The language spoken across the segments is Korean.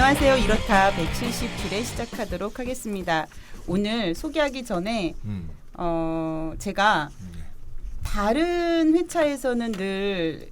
안녕하세요. 이렇다 177회 시작하도록 하겠습니다. 오늘 소개하기 전에 제가 다른 회차에서는 늘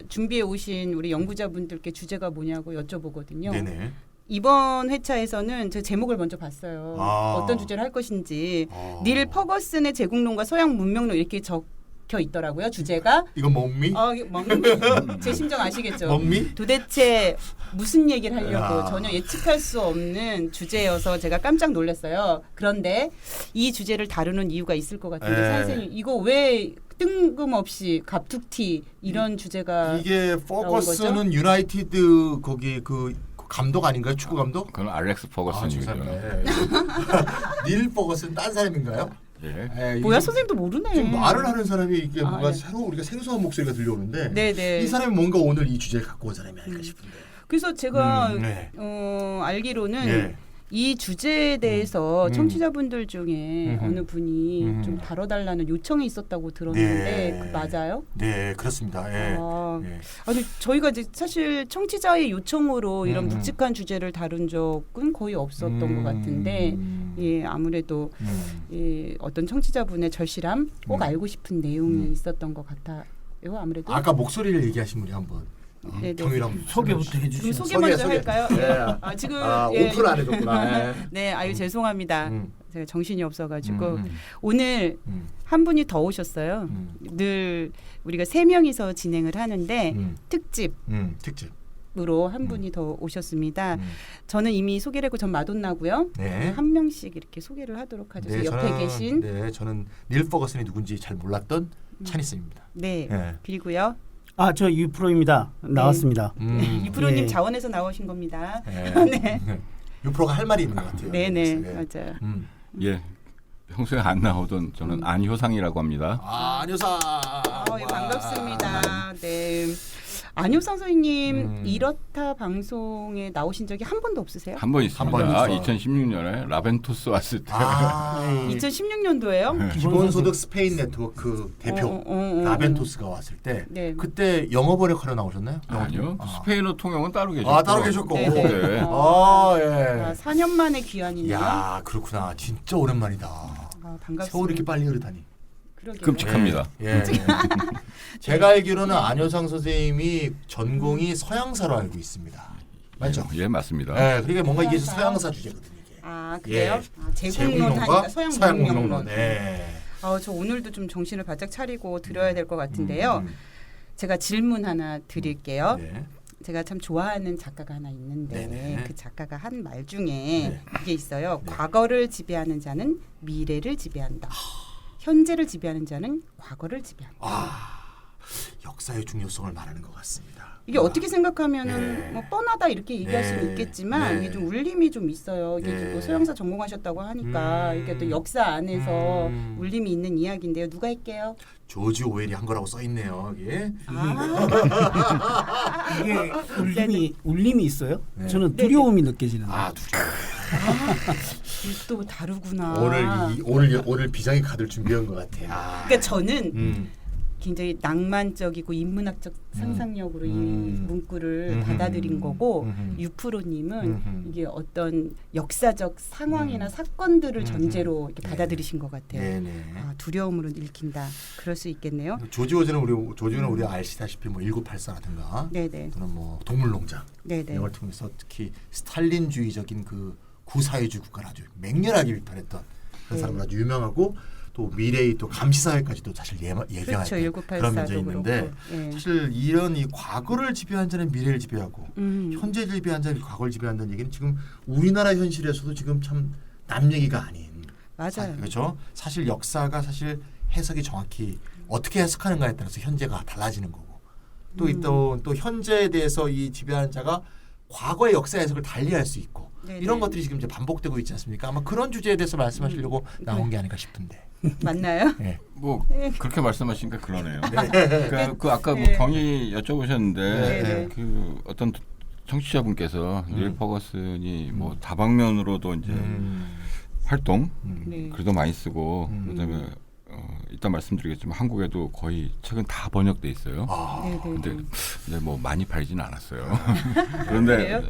준비해 오신 우리 연구자분들께 주제가 뭐냐고 여쭤보거든요. 네네. 이번 회차에서는 제 제목을 먼저 봤어요. 어떤 주제를 할 것인지. 닐 퍼거슨의 제국론과 서양 문명론 이렇게 적혀 있더라고요. 주제가. 이건 멍미? 멍미. 제 심정 아시겠죠? 멍미? 도대체 무슨 얘기를 하려고 전혀 예측할 수 없는 주제여서 제가 깜짝 놀랐어요. 그런데 이 주제를 다루는 이유가 있을 것 같은데 선생님 이거 왜 뜬금없이 갑툭튀 이런 주제가 이게 퍼거슨은 유나이티드 거기 그 감독 아닌가요? 축구 감독? 그건 알렉스 퍼거슨이죠. 닐 퍼거슨 딴 사람인가요? 예. 뭐야 선생님도 모르네. 지금 말을 하는 사람이 이게 뭔가 새로운 우리가 생소한 목소리가 들려오는데 네네. 이 사람이 뭔가 오늘 이 주제를 갖고 온 사람이 아닐까 싶은데. 그래서 제가 알기로는 이 주제에 대해서 청취자분들 중에 어느 분이 좀 다뤄달라는 요청이 있었다고 들었는데 그 맞아요? 네, 그렇습니다. 아니 저희가 이제 사실 청취자의 요청으로 이런 묵직한 주제를 다룬 적은 거의 없었던 것 같은데 아무래도 어떤 청취자분의 절실함 꼭 알고 싶은 내용이 있었던 것 같아요. 아무래도 아까 목소리를 얘기하신 분이 한번 경위랑 소개부터 해주시면. 소개 먼저 할까요? 지금 오픈 안 해줬구나. 네, 아유 죄송합니다. 제가 정신이 없어가지고 오늘 한 분이 더 오셨어요. 늘 우리가 3명이서 진행을 하는데 특집. 으로 한 분이 더 오셨습니다. 저는 이미 소개를 했고 전 마돈나고요. 한 명씩 이렇게 소개를 하도록 하죠. 옆에 계신. 네, 저는 닐 퍼거슨이 누군지 잘 몰랐던 차니스입니다. 네, 그리고요. 저 유프로입니다. 나왔습니다. 유프로님 자원에서 나오신 겁니다. 네. 유프로가 할 말이 있는 것 같아요. 네네, 맞아요. 예. 평소에 안 나오던 저는 안효상이라고 합니다. 안효상. 반갑습니다. 네. 안효상 선생님 이렇다 방송에 나오신 적이 한 번도 없으세요? 한 번 있습니다. 2016년에 라벤토스 왔을 때. 2016년도에요? 기본소득 스페인 네트워크 대표 라벤토스가 왔을 때 그때 영어 번역하러 나오셨나요? 아니요. 스페인어 통역은 따로 계셨고. 따로 계셨고. 네. 4년 만에 귀환이네요. 야, 그렇구나. 진짜 오랜만이다. 반갑습니다. 세월이 이렇게 빨리 흐르다니. 끔찍합니다. 제가 알기로는 안효상 선생님이 전공이 서양사로 알고 있습니다. 맞죠? 예, 맞습니다. 네, 그러니까 뭔가 이게 서양사 주제거든요. 이게. 그래요? 제국론 하니까 서양 문명론. 저 오늘도 좀 정신을 바짝 차리고 들어야 될 것 같은데요. 제가 질문 하나 드릴게요. 제가 참 좋아하는 작가가 하나 있는데 그 작가가 한 말 중에 이게 있어요. 과거를 지배하는 자는 미래를 지배한다. 현재를 지배하는 자는 과거를 지배한다. 역사의 중요성을 말하는 것 같습니다. 이게 어떻게 생각하면은 뭐 뻔하다 이렇게 얘기할 수는 있겠지만 이게 좀 울림이 좀 있어요. 이게 뭐 서양사 전공하셨다고 하니까 이게 또 역사 안에서 울림이 있는 이야기인데요. 누가 할게요? 조지 오웰이 한 거라고 써 있네요. 이게 울림이 있어요? 저는 두려움이 느껴지는데. 또 다르구나. 오늘 비장의 카드를 준비한 것 같아요. 그러니까 저는 굉장히 낭만적이고 인문학적 상상력으로 이 문구를 받아들인 거고 유프로님은 이게 어떤 역사적 상황이나 사건들을 전제로 이렇게 받아들이신 것 같아요. 두려움으로 읽힌다. 그럴 수 있겠네요. 조지는 우리 아시다시피 뭐 1984라든가 또는 뭐 동물농장 이런 걸 통해서 특히 스탈린주의적인 그 구사회주의 국가를 아주 맹렬하게 비판했던 그런 사람으로 아주 유명하고 또 미래의 또 감시사회까지도 사실 예견할 그런 면적이 있는데 사실 이런 이 과거를 지배한 자는 미래를 지배하고 현재를 지배한 자는 과거를 지배한다는 얘기는 지금 우리나라 현실에서도 지금 참 남 얘기가 아닌 맞아요. 그렇죠. 사실 역사가 사실 해석이 정확히 어떻게 해석하는가에 따라서 현재가 달라지는 거고 또 현재에 대해서 이 지배하는 자가 과거의 역사 해석을 달리할 수 있고 이런 것들이 지금 이제 반복되고 있지 않습니까? 아마 그런 주제에 대해서 말씀하시려고 나온 게 아닌가 싶은데. 맞나요? 뭐 그렇게 말씀하시니까 그러네요. 그 아까 뭐 경위 여쭤보셨는데 그 어떤 청취자분께서 닐 퍼거슨이 뭐 다방면으로도 이제 활동 글도 많이 쓰고 그다음에 이따 말씀드리겠지만 한국에도 거의 책은 다 번역돼 있어요. 근데 뭐 많이 팔지는 않았어요. 그런데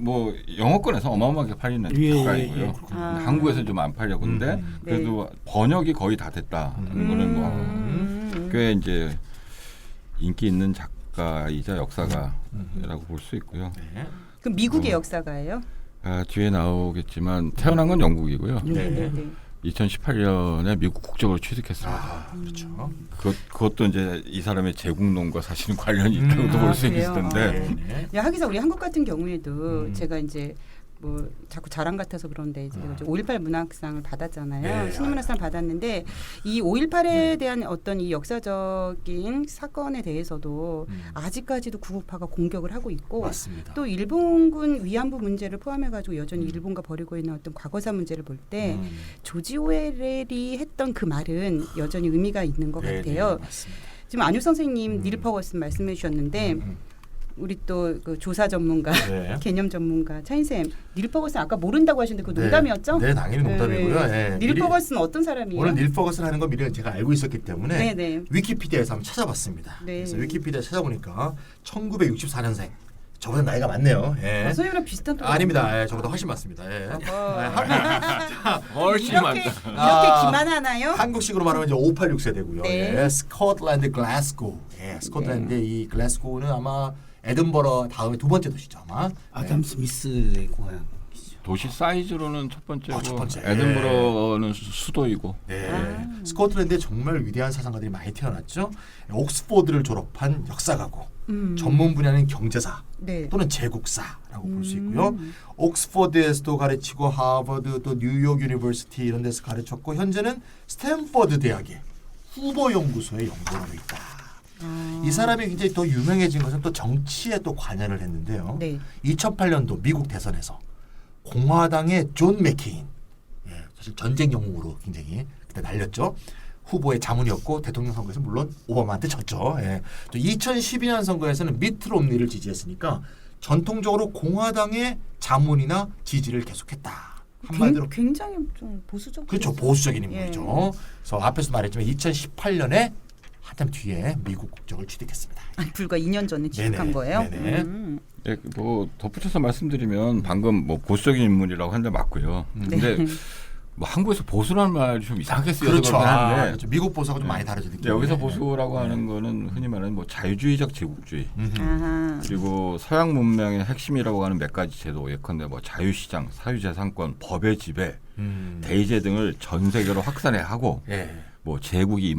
뭐 영어권에서 어마어마하게 팔리는 작가이고요. 한국에서 좀 안 팔려고 근데 그래도 번역이 거의 다 됐다는 거는 뭐 꽤 이제 인기 있는 작가이자 역사가라고 볼 수 있고요. 그럼 미국의 역사가예요? 뒤에 나오겠지만 태어난 건 영국이고요. 2018년에 미국 국적으로 취득했습니다. 그렇죠. 그것도 이제 이 사람의 제국론과 사실은 관련이 있다고도 볼 수 있던데. 하기사 우리 한국 같은 경우에도 제가 이제 뭐 자꾸 자랑 같아서 그런데 이제 5.18 문학상을 받았잖아요. 신인문학상 받았는데 이 5.18에 대한 어떤 이 역사적인 사건에 대해서도 아직까지도 구구파가 공격을 하고 있고 맞습니다. 또 일본군 위안부 문제를 포함해가지고 여전히 일본과 벌이고 있는 어떤 과거사 문제를 볼 때 조지 오웰이 했던 그 말은 여전히 의미가 있는 것 같아요. 지금 안유 선생님 닐 퍼거슨 말씀해 주셨는데 우리 또 그 조사 전문가, 개념 전문가 차인쌤, 닐 퍼거슨 아까 모른다고 하셨는데 그 농담이었죠? 네, 당연히 농담이고요. 닐 퍼거슨 어떤 사람이에요? 오늘 닐 퍼거슨 하는 거 미리 제가 알고 있었기 때문에 위키피디아에서 한번 찾아봤습니다. 그래서 위키피디아 찾아보니까 1964년생. 저보다 나이가 많네요. 선생님이랑 비슷한 또 아닙니다. 저보다 훨씬 많습니다. 훨씬 많다. 이렇게 기만하나요? 한국식으로 말하면 이제 586 세대고요. 스코틀랜드 글래스고. 스코틀랜드 이 글래스고는 아마 에든버러 다음에 두 번째 도시죠 아마. 아담 스미스의 고향. 도시 사이즈로는 첫 번째고 첫 번째. 에든버러는 수도이고. 스코틀랜드에 정말 위대한 사상가들이 많이 태어났죠. 옥스포드를 졸업한 역사가고 전문 분야는 경제사 또는 제국사라고 볼 수 있고요. 옥스포드에서도 가르치고 하버드 또 뉴욕 유니버시티 이런 데서 가르쳤고 현재는 스탠퍼드 대학의 후보 연구소에 연구하고 있다. 이 사람이 굉장히 더 유명해진 것은 또 정치에 또 관여를 했는데요. 2008년도 미국 대선에서 공화당의 존 맥케인, 사실 전쟁 영웅으로 굉장히 그때 날렸죠. 후보의 자문이었고 대통령 선거에서 물론 오바마한테 졌죠. 또 2012년 선거에서는 미트 롬니를 지지했으니까 전통적으로 공화당의 자문이나 지지를 계속했다. 한마디로 굉장히 좀 보수적. 그렇죠. 보수적인 인물이죠. 그래서 앞에서 말했지만 2018년에 한참 뒤에 미국 국적을 취득했습니다. 불과 2년 전에 취득한 거예요? 뭐 덧붙여서 말씀드리면 방금 뭐 보수적인 인물이라고 하는데 맞고요. 근데 뭐 한국에서 보수라는 말이 좀 이상하게 쓰여서 그렇긴 한데 그렇죠. 미국 보수하고 좀 많이 다르죠. 여기서 보수라고 하는 거는 흔히 말하는 뭐 자유주의적 제국주의 그리고 서양 문명의 핵심이라고 하는 몇 가지 제도 예컨대 뭐 자유시장, 사유재산권, 법의 지배, 대의제 등을 전 세계로 확산해야 하고 뭐 제국이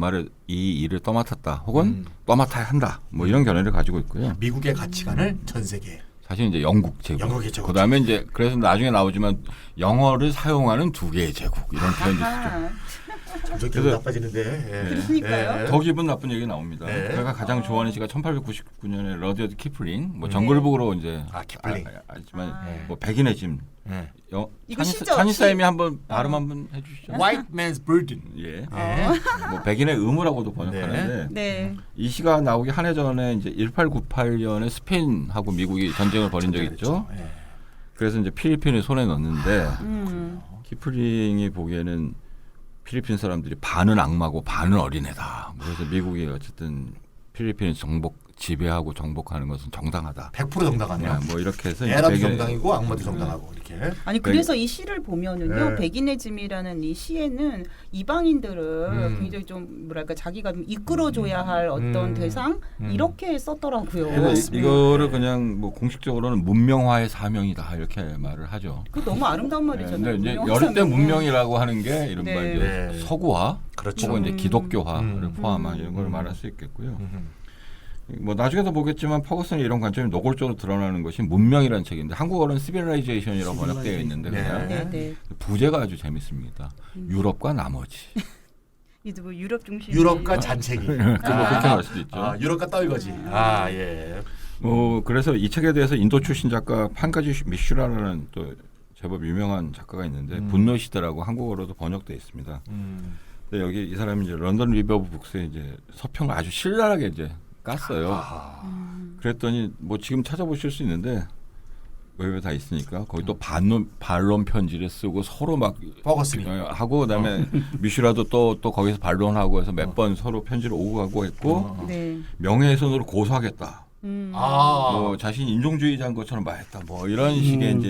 이 일을 떠맡았다 혹은 떠맡아야 한다 뭐 이런 견해를 가지고 있고요. 미국의 가치관을 전 세계. 사실 이제 영국 제국. 그다음에 이제 그래서 나중에 나오지만 영어를 사용하는 두 개의 제국 이런 표현도 쓰죠. 점점 기분 나빠지는데. 그러니까요. 더 기분 나쁜 얘기 나옵니다. 제가 가장 좋아하는 시가 1899년에 러디어드 키플링, 뭐 정글북으로 이제 키플링. 알지만 뭐 백인의 짐. 시죠? 찬이사님이 한번 발음 한번 해주시죠. White Man's Burden. 뭐 백인의 의무라고도 번역하는데 이 시가 나오기 한 해 전에 이제 1898년에 스페인하고 미국이 전쟁을 벌인 적이 있죠. 그래서 이제 필리핀을 손에 넣었는데 키플링이 보기에는 필리핀 사람들이 반은 악마고 반은 어린애다. 그래서 미국이 어쨌든 필리핀을 지배하고 정복하는 것은 정당하다. 100% 정당하네요. 뭐 이렇게 해서 에라도 정당이고 악마도 정당하고 이렇게. 아니 그래서 이 시를 보면은요, 백인의 짐이라는 이 시에는 이방인들을 굉장히 좀 뭐랄까 자기가 좀 이끌어줘야 할 어떤 대상 이렇게 썼더라고요. 이거를 그냥 뭐 공식적으로는 문명화의 사명이다 이렇게 말을 하죠. 그 너무 아름다운 말이잖아요. 근데 이제 여름 때 문명이라고 하는 게 이른바 이제 서구화, 혹은 이제 기독교화를 포함한 이런 걸 말할 수 있겠고요. 뭐 나중에도 보겠지만 퍼거슨의 이런 관점이 노골적으로 드러나는 것이 문명이라는 책인데 한국어로는 시빌라이제이션이라고 번역되어 있는데 그냥 부제가 아주 재밌습니다. 유럽과 나머지. 이제 뭐 유럽 중심. 유럽과 잔챙이. 그렇게 할 수도 있죠. 유럽과 떨거지. 뭐 그래서 이 책에 대해서 인도 출신 작가 판카지 미슈라라는 또 제법 유명한 작가가 있는데 분노 시대라고 한국어로도 번역되어 있습니다. 근데 여기 이 사람이 이제 런던 리버 북스에 이제 서평을 아주 신랄하게 이제 깠어요. 그랬더니 뭐 지금 찾아보실 수 있는데 외부에 다 있으니까 거기 또 반론 편지를 쓰고 서로 막 버거스니 하고 그다음에 미슈라도 또 거기서 반론하고 해서 몇 번 서로 편지를 오고 가고 했고 네. 명예훼손으로 고소하겠다. 뭐 자신 인종주의자인 것처럼 말했다. 뭐 이런 식의 이제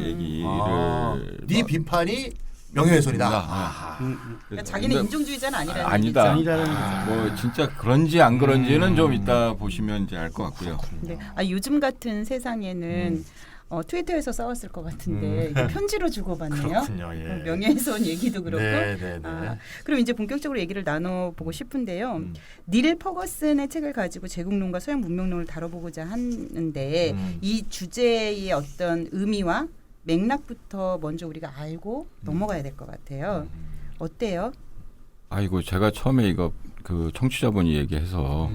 얘기를 네 비판이 명예훼손이다. 그러니까 자기는 인종주의자는 아니라는 아니다. 얘기죠. 뭐 진짜 그런지 안 그런지는 좀 이따 보시면 이제 알 것 같고요. 네. 요즘 같은 세상에는 트위터에서 싸웠을 것 같은데 이게 편지로 주고받네요. 그렇군요. 예. 명예훼손 얘기도 그렇고. 네. 그럼 이제 본격적으로 얘기를 나눠보고 싶은데요. 닐 퍼거슨의 책을 가지고 제국론과 서양 문명론을 다뤄보고자 하는데 이 주제의 어떤 의미와 맥락부터 먼저 우리가 알고 넘어가야 될 것 같아요. 어때요? 아이고 제가 처음에 이거 그 청취자분이 얘기해서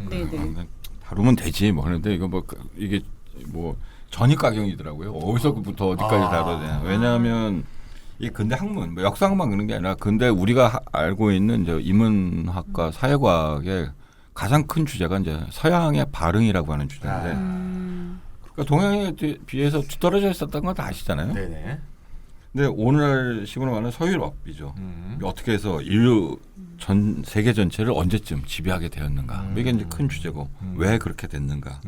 다루면 되지 뭐 하는데 이거 뭐 이게 뭐 전입가경이더라고요. 어디서부터 어디까지 다뤄야 되냐. 왜냐하면 이 근대 학문, 뭐 역사학만 그런 게 아니라 근데 우리가 알고 있는 이제 인문학과 사회과학의 가장 큰 주제가 이제 서양의 발응이라고 하는 주제인데, 그러니까 동양에 비해서 뒤떨어져 있었던 건 다 아시잖아요. 네네. 근데 오늘 식으로 말하는 서유럽이죠. 어떻게 해서 인류 전 세계 전체를 언제쯤 지배하게 되었는가. 이게 이제 큰 주제고 왜 그렇게 됐는가.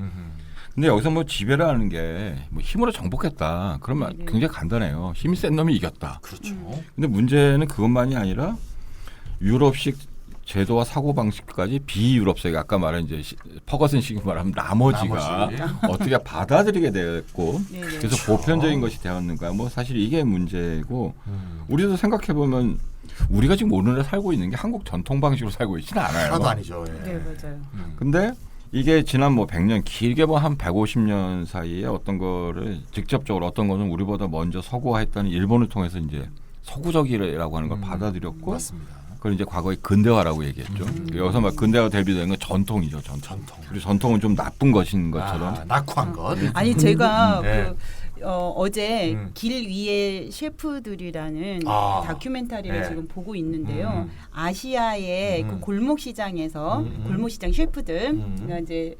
근데 여기서 뭐 지배라는 게 뭐 힘으로 정복했다. 그러면 굉장히 간단해요. 힘이 센 놈이 이겼다. 그렇죠. 근데 문제는 그것만이 아니라 유럽식 제도와 사고 방식까지 비유럽식 아까 말한 이제 퍼거슨식 말하면 나머지가 어떻게 받아들이게 됐고 그래서 보편적인 것이 되었는가. 뭐 사실 이게 문제고 우리도 생각해 보면 우리가 지금 오늘날 살고 있는 게 한국 전통 방식으로 살고 있지는 않아요. 하나도 아니죠. 예. 네, 맞아요. 근데 이게 지난 뭐 100년 길게 뭐 한 150년 사이에 어떤 거를 직접적으로 어떤 거는 우리보다 먼저 서구화했다는 일본을 통해서 이제 서구적이라고 하는 걸 받아들였고 맞습니다. 그걸 이제 과거의 근대화라고 얘기했죠. 여기서 막 근대화 대비되는 건 전통이죠. 전통. 우리 전통은 좀 나쁜 것인 것처럼. 낙후한 것. 아니 제가 어제 길 위의 셰프들이라는 다큐멘터리를 지금 보고 있는데요. 아시아의 그 골목 시장에서 골목 시장 셰프들 그러니까 이제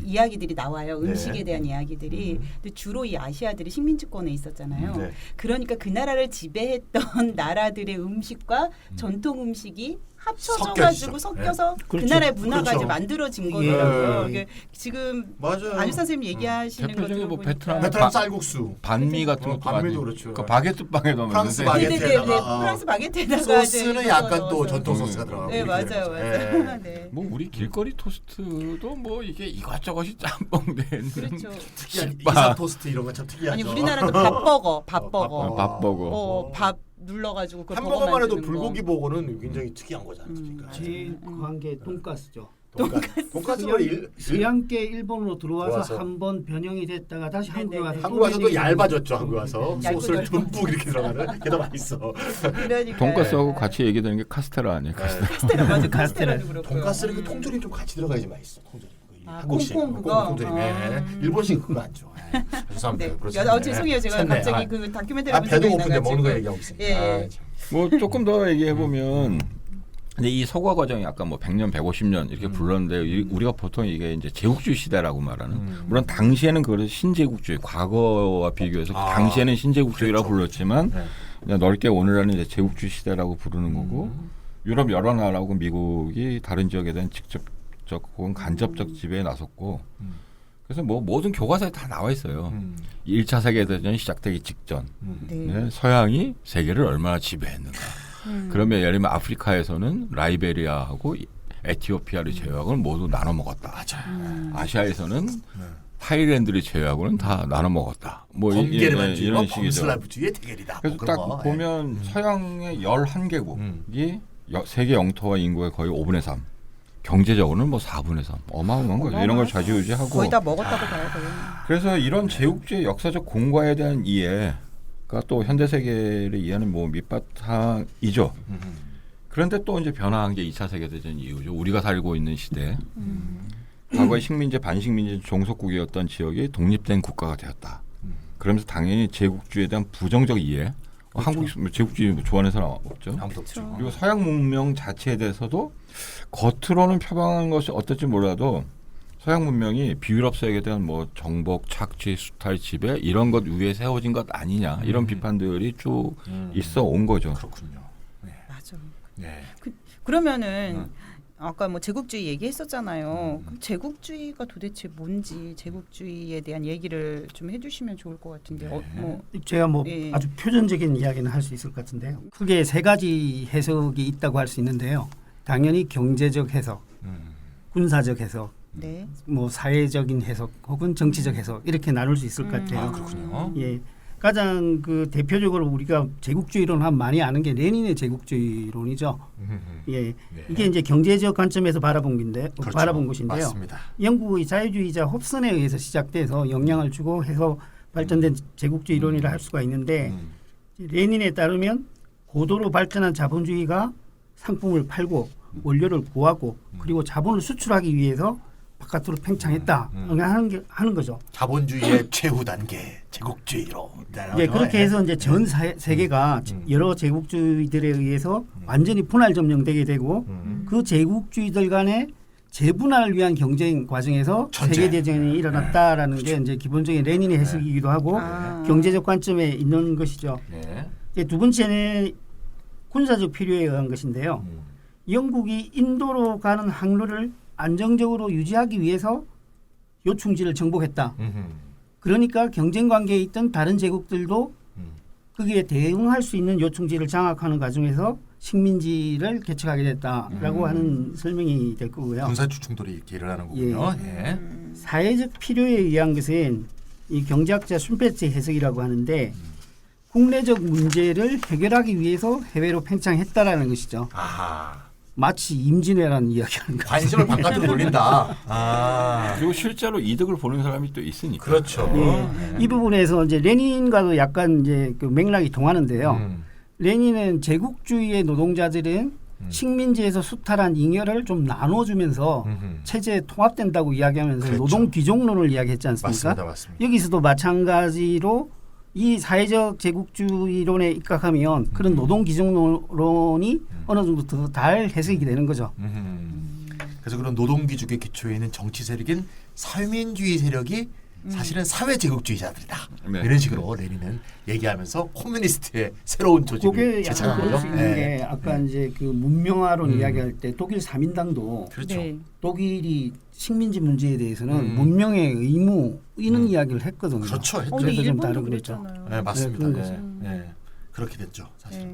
이야기들이 나와요. 음식에 대한 이야기들이. 근데 주로 이 아시아들이 식민지권에 있었잖아요. 그러니까 그 나라를 지배했던 나라들의 음식과 전통 음식이 합쳐져가지고 섞여서 그 나라의 문화가 이제 만들어진 거더라고요. 이게 지금 안유 선생님 얘기하시는 대표적인 뭐 베트남 쌀국수, 반미 같은 것도 반미도 그렇죠. 그 바게트 빵에도 프랑스 바게트에다가 프랑스 바게트에다가 소스는 약간 또 전통 소스가 들어가고. 네 맞아요. 네. 뭐 우리 길거리 토스트도 뭐 이게 이것저것이 짬뽕된 그렇죠. 특이한 이삭 토스트 이런 건 참 특이하죠. 아니 우리나라도 밥버거. 밥 눌러가지고 그 햄버거만 해도 불고기 버거는 굉장히 특이한 거잖아요. 제일 그한 게 돈가스죠. 돈가스가 서양계 일본으로 들어와서 한번 변형이 됐다가 다시 한국에 와서 한국 와서 또 얇아졌죠. 한국 와서 소스를 듬뿍 이렇게 들어가는 게 더 맛있어. 돈가스하고 같이 얘기되는 게 카스테라 아니에요? 카스테라 맞아. 카스테라도 그렇고. 돈가스는 그 통조림 좀 같이 들어가야지 맛있어. 통조림. 한국식 콩콩 그거. 통조림. 일본식 그거 안 좋아. 죄송합니다. 죄송해요. 제가 갑자기 그 다큐멘터리 배도 고픈데 먹는 거 얘기하고 있으니까. 뭐 조금 더 얘기해 보면. 근데 이 서구화 과정이 아까 뭐 100년, 150년 이렇게 불렀는데 우리가 보통 이게 이제 제국주의 시대라고 말하는 물론 당시에는 그걸 신제국주의 과거와 비교해서 당시에는 신제국주의라고 불렀지만 그냥 넓게 오늘날은 이제 제국주의 시대라고 부르는 거고 유럽 여러 나라하고 미국이 다른 지역에 대한 직접적 혹은 간접적 지배에 나섰고 그래서 뭐 모든 교과서에 다 나와 있어요. 1차 세계대전이 시작되기 직전 서양이 세계를 얼마나 지배했는가. 그러면 예를 들면 아프리카에서는 라이베리아하고 에티오피아를 제외하고는 모두 나눠 먹었다. 맞아요. 아시아에서는 타일랜드를 제외하고는 다 나눠 먹었다. 뭐 이런 식이죠. 범슬라브주의의 대결이다. 그래서 딱 보면 서양의 11개국이 세계 영토와 인구의 거의 5분의 3. 경제적으로는 뭐 4분의 3. 어마어마한 거죠. 이런 걸 좌지우지하고. 거의 다 먹었다고 봐야 돼요. 그래서 이런 제국주의 역사적 공과에 대한 이해 또 현대 세계를 이해하는 뭐 밑바탕이죠. 그런데 또 이제 변화한 게 2차 세계대전 이후죠. 우리가 살고 있는 시대. 과거의 식민지, 반식민지 종속국이었던 지역이 독립된 국가가 되었다. 그러면서 당연히 제국주의에 대한 부정적 이해. 그렇죠. 한국 제국주의 좋아하는 사람 없죠. 그렇죠. 그리고 서양 문명 자체에 대해서도 겉으로는 표방한 것이 어떨지 몰라도 서양 문명이 비유럽 세계에 대한 뭐 정복, 착취, 수탈, 지배 이런 것 위에 세워진 것 아니냐 이런 비판들이 쭉 있어 온 거죠. 그렇군요. 네. 맞아. 네. 그러면은 아까 뭐 제국주의 얘기했었잖아요. 그럼 제국주의가 도대체 뭔지 제국주의에 대한 얘기를 좀 해주시면 좋을 것 같은데. 제가 뭐 아주 표전적인 이야기는 할 수 있을 것 같은데요. 크게 세 가지 해석이 있다고 할 수 있는데요. 당연히 경제적 해석, 군사적 해석, 네. 뭐 사회적인 해석 혹은 정치적 해석 이렇게 나눌 수 있을 것 같아요. 그렇군요. 예, 가장 그 대표적으로 우리가 제국주의론 하면 많이 아는 게 레닌의 제국주의론이죠. 예, 네. 이게 이제 경제적 관점에서 바라본 건데 그렇죠. 바라본 것인데요. 맞습니다. 영국의 자유주의자 홉슨에 의해서 시작돼서 영향을 주고 해서 발전된 제국주의론이라 할 수가 있는데 레닌에 따르면 고도로 발전한 자본주의가 상품을 팔고 원료를 구하고 그리고 자본을 수출하기 위해서 바깥으로 팽창했다 하는 거죠. 자본주의의 최후 단계 제국주의로. 네, 그렇게 해서 이제 전 세계가 여러 제국주의들에 의해서 완전히 분할 점령되게 되고 그 제국주의들 간의 재분할을 위한 경쟁 과정에서 세계 대전이 일어났다라는 게 이제 기본적인 레닌의 해석이기도 하고 경제적 관점에 있는 것이죠. 네. 두 번째는 군사적 필요에 의한 것인데요. 영국이 인도로 가는 항로를 안정적으로 유지하기 위해서 요충지를 정복했다. 그러니까 경쟁 관계에 있던 다른 제국들도 거기에 대응할 수 있는 요충지를 장악하는 과정에서 식민지를 개척하게 됐다라고 하는 설명이 될 거고요. 군사적 충돌이 이렇게 일어나는 거군요. 예. 사회적 필요에 의한 것은 이 경제학자 슌페츠 해석이라고 하는데 국내적 문제를 해결하기 위해서 해외로 팽창했다라는 것이죠. 아하. 마치 임진왜란 이야기하는 거. 관심을 바깥으로 돌린다. 그리고 실제로 이득을 보는 사람이 또 있으니까. 그렇죠. 이 부분에서 이제 레닌과도 약간 이제 그 맥락이 동하는데요. 레닌은 제국주의의 노동자들은 식민지에서 수탈한 잉여를 좀 나눠주면서 체제에 통합된다고 이야기하면서 그렇죠. 노동 귀족론을 이야기했지 않습니까? 맞습니다. 여기서도 마찬가지로 이 사회적 제국주의론에 입각하면 그런 노동 귀족론이 어느 정도 더 달 해석이 되는 거죠. 그래서 그런 노동 귀족의 기초에 있는 정치 세력인 사회민주의 세력이 사실은 사회 제국주의자들이다. 네. 이런 식으로 레닌은 얘기하면서 코뮤니스트의 새로운 조직을 제창한 그럴 거죠. 수 있는 게 아까 이제 그 문명화론 이야기할 때 독일 3인당도 그렇죠. 네. 독일이 식민지 문제에 대해서는 문명의 의무 이런 이야기를 했거든요. 그렇죠. 했죠. 그래서 좀 일본도 다른 거죠. 그랬잖아요. 네, 맞습니다. 네, 그런 네, 네. 그렇게 됐죠. 사실.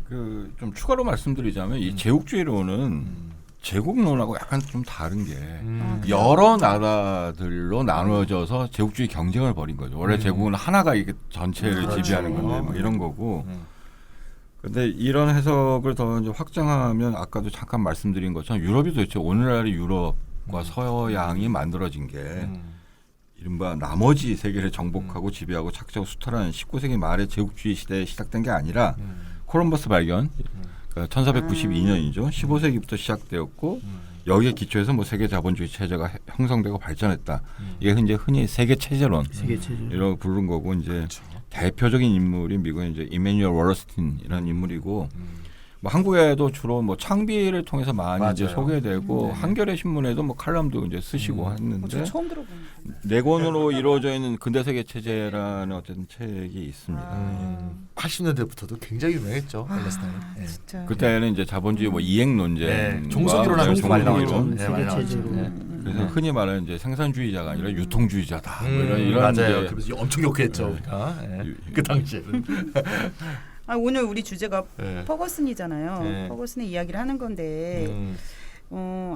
그 좀 추가로 말씀드리자면 이 제국주의론은 제국론하고 약간 좀 다른 게 여러 나라들로 나눠져서 제국주의 경쟁을 벌인 거죠. 원래 제국은 하나가 이게 전체를 그렇죠. 지배하는 건데 뭐 이런 거고. 근데 이런 해석을 더 이제 확장하면 아까도 잠깐 말씀드린 것처럼 유럽이 도대체 오늘날의 유럽과 서양이 만들어진 게 이른바 나머지 세계를 정복하고 지배하고 착취하고 수탈하는 19세기 말의 제국주의 시대에 시작된 게 아니라 콜럼버스 발견 1492년이죠. 15세기부터 시작되었고 여기에 기초해서 뭐 세계 자본주의 체제가 형성되고 발전했다. 이게 이제 흔히 세계 체제론 이라고 부르는 거고 이제 그렇죠. 대표적인 인물이 미국의 이제 이메뉴얼 월러스틴이라는 인물이고 뭐 한국에도 주로 뭐 창비를 통해서 많이 맞아요. 이제 소개되고 한겨레 신문에도 뭐 칼럼도 이제 쓰시고 했는데 처음 들어보는. 네 권으로 이루어져 있는 근대 세계 체제라는 어떤 책이 있습니다. 80년대부터도 굉장히 유명했죠. 팔레스타인. 네. 진짜. 그때는 이제 자본주의 뭐 이행 논쟁, 네. 종속이론하면서 많이 나왔죠. 네, 많이 나왔죠. 체제로. 네. 그래서 흔히 말하는 이제 생산주의자가 아니라 유통주의자다. 뭐 이런 맞아요. 이제 그래서 엄청 욕했죠. 우리가. 네. 그 당시에는. 오늘 우리 주제가 네. 퍼거슨이잖아요. 네. 퍼거슨의 이야기를 하는 건데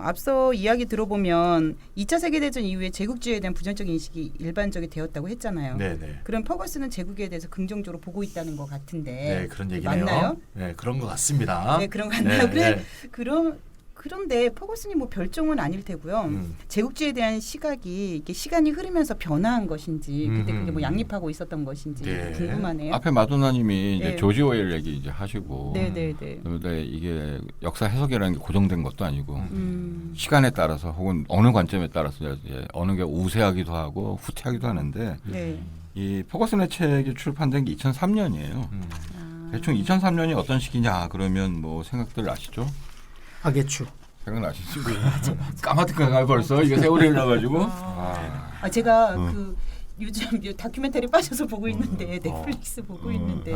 앞서 이야기 들어보면 2차 세계대전 이후에 제국주의에 대한 부정적 인식이 일반적이 되었다고 했잖아요. 네네. 그럼 퍼거슨은 제국에 대해서 긍정적으로 보고 있다는 것 같은데 네, 그런 얘기네요. 맞나요? 네, 그런 것 같습니다. 네, 그런 것 같나요? 네, 네. 그런데 퍼거슨이 뭐 별종은 아닐 테고요. 제국주의에 대한 시각이 이게 시간이 흐르면서 변화한 것인지 그때 그게 뭐 양립하고 있었던 것인지 네. 궁금하네요. 앞에 마도나님이 이제 네. 조지 오웰 얘기 이제 하시고 네네네. 그런데 이게 역사 해석이라는 게 고정된 것도 아니고 시간에 따라서 혹은 어느 관점에 따라서 이제 어느 게 우세하기도 하고 후퇴하기도 하는데 네. 이 퍼거슨의 책이 출판된 게 2003년이에요. 대충 2003년이 어떤 시기냐 그러면 뭐 생각들 아시죠? 하계추. 생각나시죠? 까마득하게 벌써 이게 세월이 흘러가지고. 제가 요즘 다큐멘터리 빠져서 보고 있는데 넷플릭스 보고 있는데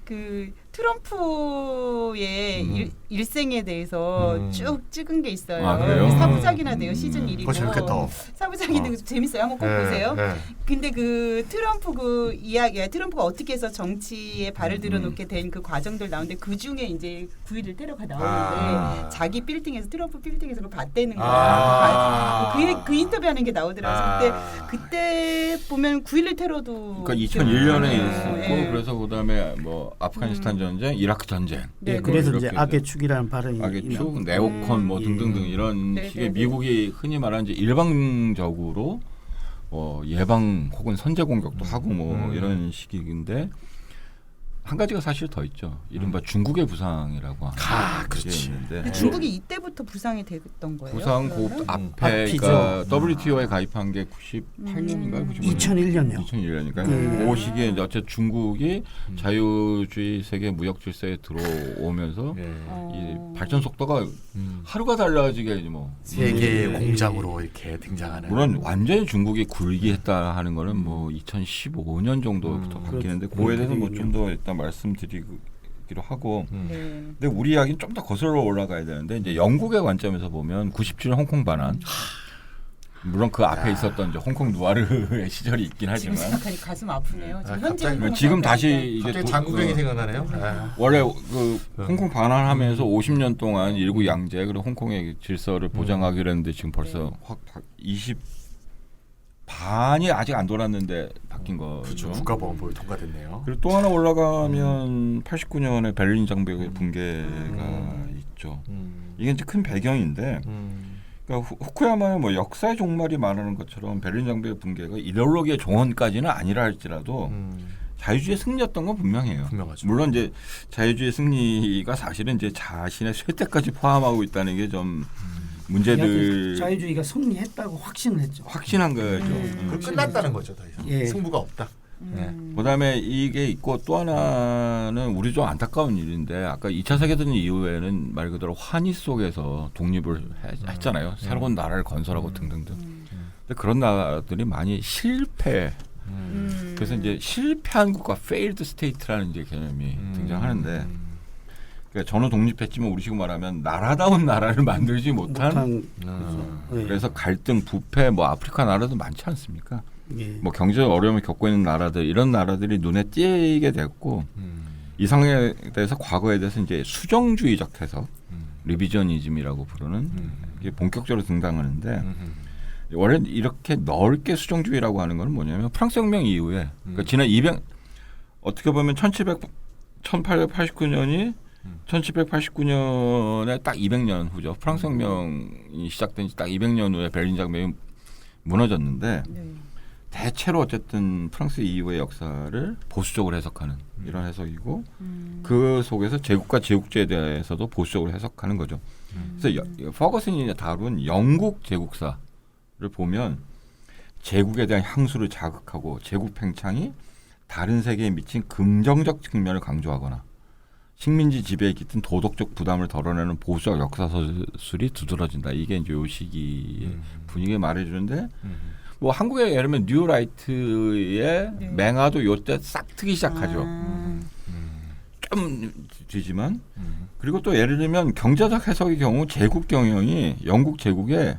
그 트럼프의 일생에 대해서 쭉 찍은 게 있어요. 사부작이나 돼요. 시즌 1이고. 재밌겠다. 사부작인데 재밌어요. 한번 꼭 보세요. 근데 그 트럼프 그 이야기야. 트럼프가 어떻게 해서 정치에 발을 들여놓게 된 그 과정들 나오는데 그 중에 이제 9.11 테러가 나오는데 자기 빌딩에서 트럼프 빌딩에서 그걸 봤다는 거야. 그 인터뷰하는 게 나오더라고요. 그때 보면 9.11 테러도 그러니까 2001년에 있었고 그래서 그다음에 뭐 아프가니스탄 전쟁, 이라크 전쟁. 그래서 이제 악의 축이라는 발언이 악의 축, 네오콘 뭐 등등등 이런 식의 미국이 흔히 말하는 이제 일방적으로 예방 혹은 선제 공격도 하고 뭐 이런 식인데 한 가지가 사실 더 있죠. 이른바 중국의 부상이라고 하는 게 있는데 중국이 이때부터 부상이 됐던 거예요? 부상 그 앞에 그러니까 WTO에 가입한 게 98년인가요? 2001년요. 2001년이니까 그 시기에 이제 어쨌든 중국이 자유주의 세계 무역 질서에 들어오면서 이 발전 속도가 하루가 달라지게 뭐 세계의 공장으로 이렇게 등장하는. 물론 완전히 중국이 굴기했다 하는 거는 뭐 2015년 정도부터 바뀌는데 그거에 대해서 뭐 좀 더 일단 말씀드리기로 하고 근데 우리 이야기는 좀 더 거슬러 올라가야 되는데 이제 영국의 관점에서 보면 97년 홍콩 반환 물론 그 앞에 있었던 이제 홍콩 누아르의 시절이 있긴 하지만 지금 생각하니 가슴 아프네요. 지금 다시 이제 갑자기 장구경이 생각나네요. 원래 그 홍콩 반환하면서 50년 동안 일구 양제 그리고 홍콩의 질서를 보장하기로 했는데 지금 벌써 확 20반이 아직 안 돌았는데 바뀐 거죠. 그렇죠. 국가보안법이 통과됐네요. 그리고 또 하나 올라가면 89년에 베를린 장벽의 붕괴가 있죠. 이게 이제 큰 배경인데 그러니까 후쿠야마의 뭐 역사의 종말이 말하는 것처럼 베를린 장벽의 붕괴가 이데올로기의 종언까지는 아니라 할지라도 자유주의의 승리였던 건 분명해요. 분명하죠. 물론 이제 자유주의의 승리가 사실은 이제 자신의 쇠퇴까지 포함하고 있다는 게 좀 문제들 자유주의가 승리했다고 확신을 했죠. 확신한 거죠. 끝났다는 거죠. 더 이상. 승부가 없다. 그다음에 이게 있고 또 하나는 우리 좀 안타까운 일인데 아까 2차 세계대전 이후에는 말 그대로 환희 속에서 독립을 했잖아요. 새로운 나라를 건설하고 등등등. 근데 그런 나라들이 많이 실패. 그래서 이제 실패한 국가 (failed state라는 이제 개념이 등장하는데 그러니까 저는 독립했지만 우리식으로 말하면 나라다운 나라를 만들지 못한 그래서 갈등, 부패, 뭐 아프리카 나라도 많지 않습니까? 뭐 경제적 어려움을 겪고 있는 나라들 이런 나라들이 눈에 띄게 됐고 이 상황에 대해서 과거에 대해서 이제 수정주의적 해석, 리비저니즘이라고 부르는 이게 본격적으로 등장하는데 원래 이렇게 넓게 수정주의라고 하는 건 뭐냐면 프랑스 혁명 이후에 그러니까 지난 200 어떻게 보면 1889년이 1789년에 딱 200년 후죠. 프랑스 혁명이 시작된 지 딱 200년 후에 베를린 장벽이 무너졌는데 대체로 어쨌든 프랑스 이후의 역사를 보수적으로 해석하는 이런 해석이고 그 속에서 제국과 제국주의에 대해서도 보수적으로 해석하는 거죠. 그래서 퍼거슨이 다룬 영국 제국사를 보면 제국에 대한 향수를 자극하고 제국 팽창이 다른 세계에 미친 긍정적 측면을 강조하거나 식민지 지배에 깃든 도덕적 부담을 덜어내는 보수적 역사서술이 두드러진다. 이게 이제 요 시기의 분위기를 말해주는데 뭐 한국에 예를 들면 뉴라이트의 맹아도 요때 싹 트기 시작하죠. 좀 뒤지만 그리고 또 예를 들면 경제적 해석의 경우 제국 경영이 영국 제국에